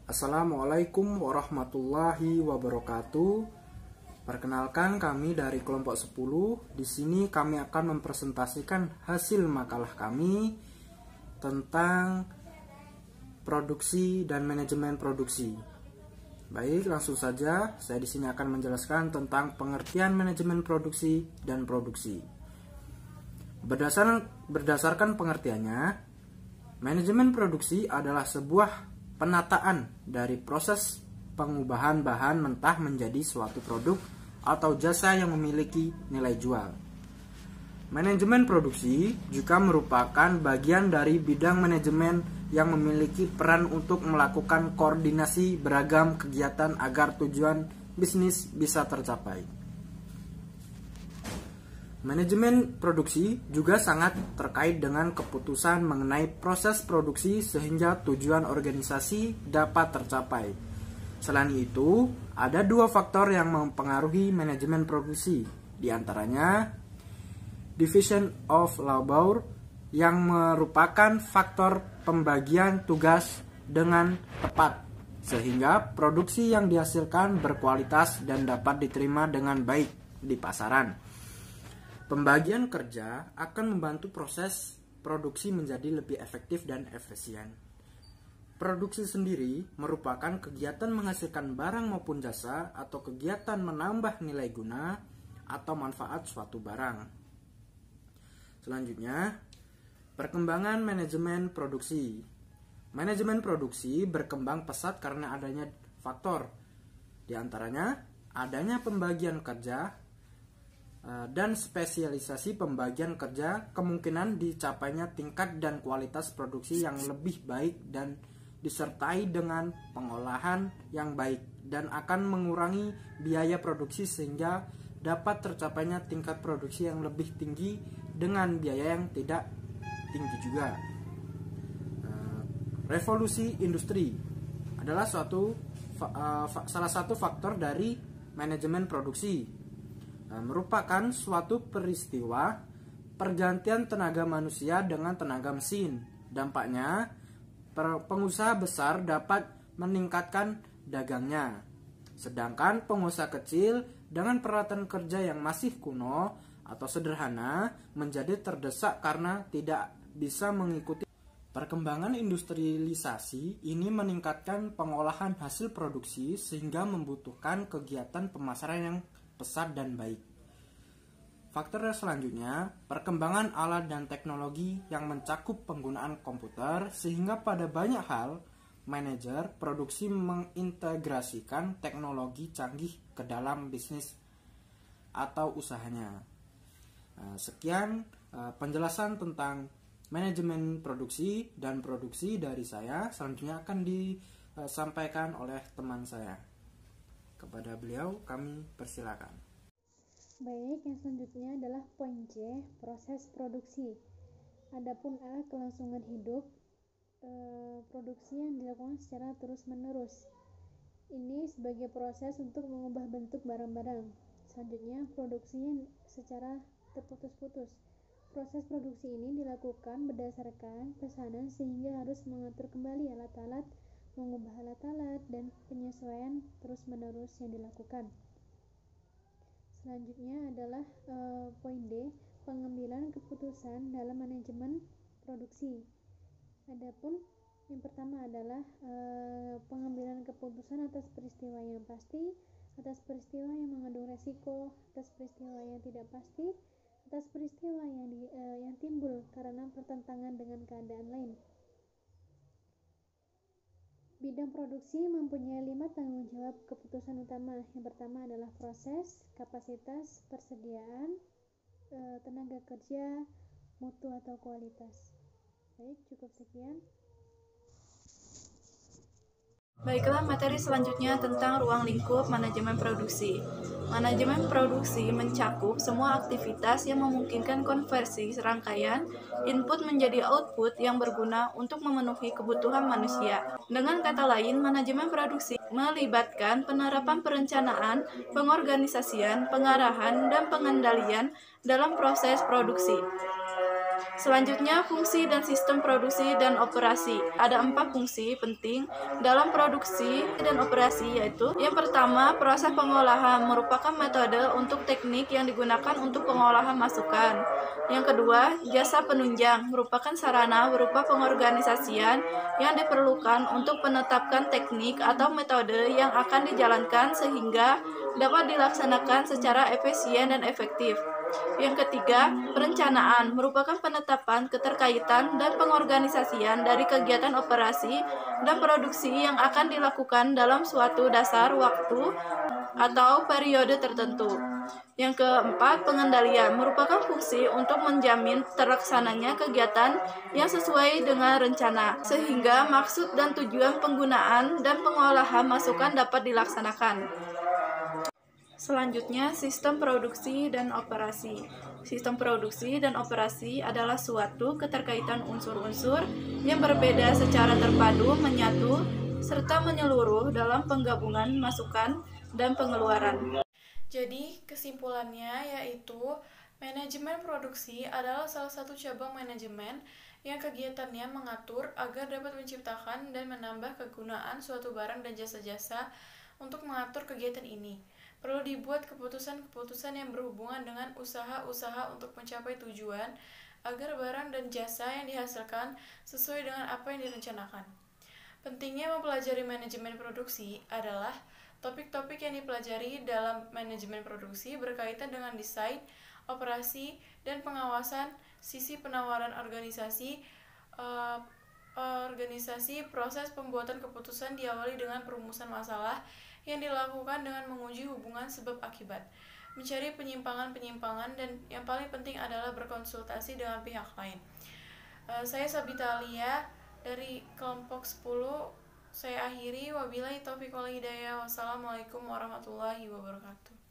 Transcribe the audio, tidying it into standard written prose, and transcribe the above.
Assalamualaikum warahmatullahi wabarakatuh. Perkenalkan, kami dari kelompok 10. Di sini kami akan mempresentasikan hasil makalah kami tentang produksi dan manajemen produksi. Baik, langsung saja. Saya di sini akan menjelaskan tentang pengertian manajemen produksi dan produksi. Berdasarkan pengertiannya, manajemen produksi adalah sebuah penataan dari proses pengubahan bahan mentah menjadi suatu produk atau jasa yang memiliki nilai jual. Manajemen produksi juga merupakan bagian dari bidang manajemen yang memiliki peran untuk melakukan koordinasi beragam kegiatan agar tujuan bisnis bisa tercapai. Manajemen produksi juga sangat terkait dengan keputusan mengenai proses produksi sehingga tujuan organisasi dapat tercapai. Selain itu, ada dua faktor yang mempengaruhi manajemen produksi, di antaranya division of labor yang merupakan faktor pembagian tugas dengan tepat sehingga produksi yang dihasilkan berkualitas dan dapat diterima dengan baik di pasaran. Pembagian kerja akan membantu proses produksi menjadi lebih efektif dan efisien. Produksi sendiri merupakan kegiatan menghasilkan barang maupun jasa atau kegiatan menambah nilai guna atau manfaat suatu barang. Selanjutnya, perkembangan manajemen produksi. Manajemen produksi berkembang pesat karena adanya faktor, di antaranya adanya pembagian kerja dan spesialisasi pembagian kerja, kemungkinan dicapainya tingkat dan kualitas produksi yang lebih baik dan disertai dengan pengolahan yang baik dan akan mengurangi biaya produksi sehingga dapat tercapainya tingkat produksi yang lebih tinggi dengan biaya yang tidak tinggi juga. Revolusi industri adalah salah satu faktor dari manajemen produksi. Merupakan suatu peristiwa pergantian tenaga manusia dengan tenaga mesin. Dampaknya, pengusaha besar dapat meningkatkan dagangnya, sedangkan pengusaha kecil dengan peralatan kerja yang masih kuno atau sederhana menjadi terdesak karena tidak bisa mengikuti. Perkembangan industrialisasi ini meningkatkan pengolahan hasil produksi sehingga membutuhkan kegiatan pemasaran yang pesat dan baik. Faktor selanjutnya, perkembangan alat dan teknologi yang mencakup penggunaan komputer sehingga pada banyak hal, manajer produksi mengintegrasikan teknologi canggih ke dalam bisnis atau usahanya. Sekian penjelasan tentang manajemen produksi dan produksi dari saya. Selanjutnya akan disampaikan oleh teman saya. Kepada beliau kami persilakan. Baik, yang selanjutnya adalah poin C, proses produksi. Adapun A, kelangsungan hidup, produksi yang dilakukan secara terus-menerus. Ini sebagai proses untuk mengubah bentuk barang-barang. Selanjutnya, produksinya secara terputus-putus. Proses produksi ini dilakukan berdasarkan pesanan sehingga harus mengatur kembali alat-alat, mengubah alat-alat, dan penyesuaian terus-menerus yang dilakukan. Selanjutnya adalah poin D, pengambilan keputusan dalam manajemen produksi. Adapun yang pertama adalah pengambilan keputusan atas peristiwa yang pasti, atas peristiwa yang mengandung resiko, atas peristiwa yang tidak pasti, atas peristiwa yang timbul karena pertentangan dengan keadaan lain. Bidang produksi mempunyai 5 tanggung jawab keputusan utama. Yang pertama adalah proses, kapasitas, persediaan, tenaga kerja, mutu atau kualitas. Baik, cukup sekian. Baiklah, materi selanjutnya tentang ruang lingkup manajemen produksi. Manajemen produksi mencakup semua aktivitas yang memungkinkan konversi serangkaian input menjadi output yang berguna untuk memenuhi kebutuhan manusia. Dengan kata lain, manajemen produksi melibatkan penerapan perencanaan, pengorganisasian, pengarahan, dan pengendalian dalam proses produksi. Selanjutnya, fungsi dan sistem produksi dan operasi. Ada 4 fungsi penting dalam produksi dan operasi, yaitu yang pertama, proses pengolahan merupakan metode untuk teknik yang digunakan untuk pengolahan masukan. Yang kedua, jasa penunjang merupakan sarana berupa pengorganisasian yang diperlukan untuk menetapkan teknik atau metode yang akan dijalankan sehingga dapat dilaksanakan secara efisien dan efektif. Yang ketiga, perencanaan merupakan penetapan keterkaitan dan pengorganisasian dari kegiatan operasi dan produksi yang akan dilakukan dalam suatu dasar waktu atau periode tertentu. Yang keempat, pengendalian merupakan fungsi untuk menjamin terlaksananya kegiatan yang sesuai dengan rencana, sehingga maksud dan tujuan penggunaan dan pengolahan masukan dapat dilaksanakan. Selanjutnya, sistem produksi dan operasi. Sistem produksi dan operasi adalah suatu keterkaitan unsur-unsur yang berbeda secara terpadu, menyatu, serta menyeluruh dalam penggabungan masukan dan pengeluaran. Jadi, kesimpulannya yaitu manajemen produksi adalah salah satu cabang manajemen yang kegiatannya mengatur agar dapat menciptakan dan menambah kegunaan suatu barang dan jasa-jasa. Untuk mengatur kegiatan ini, perlu dibuat keputusan-keputusan yang berhubungan dengan usaha-usaha untuk mencapai tujuan agar barang dan jasa yang dihasilkan sesuai dengan apa yang direncanakan. Pentingnya mempelajari manajemen produksi adalah topik-topik yang dipelajari dalam manajemen produksi berkaitan dengan desain, operasi, dan pengawasan sisi penawaran organisasi. Proses pembuatan keputusan diawali dengan perumusan masalah yang dilakukan dengan menguji hubungan sebab akibat, mencari penyimpangan-penyimpangan, dan yang paling penting adalah berkonsultasi dengan pihak lain. Saya Sabita Alia dari kelompok 10. Saya akhiri, wabillahi taufiq wal hidayah. Wassalamualaikum warahmatullahi wabarakatuh.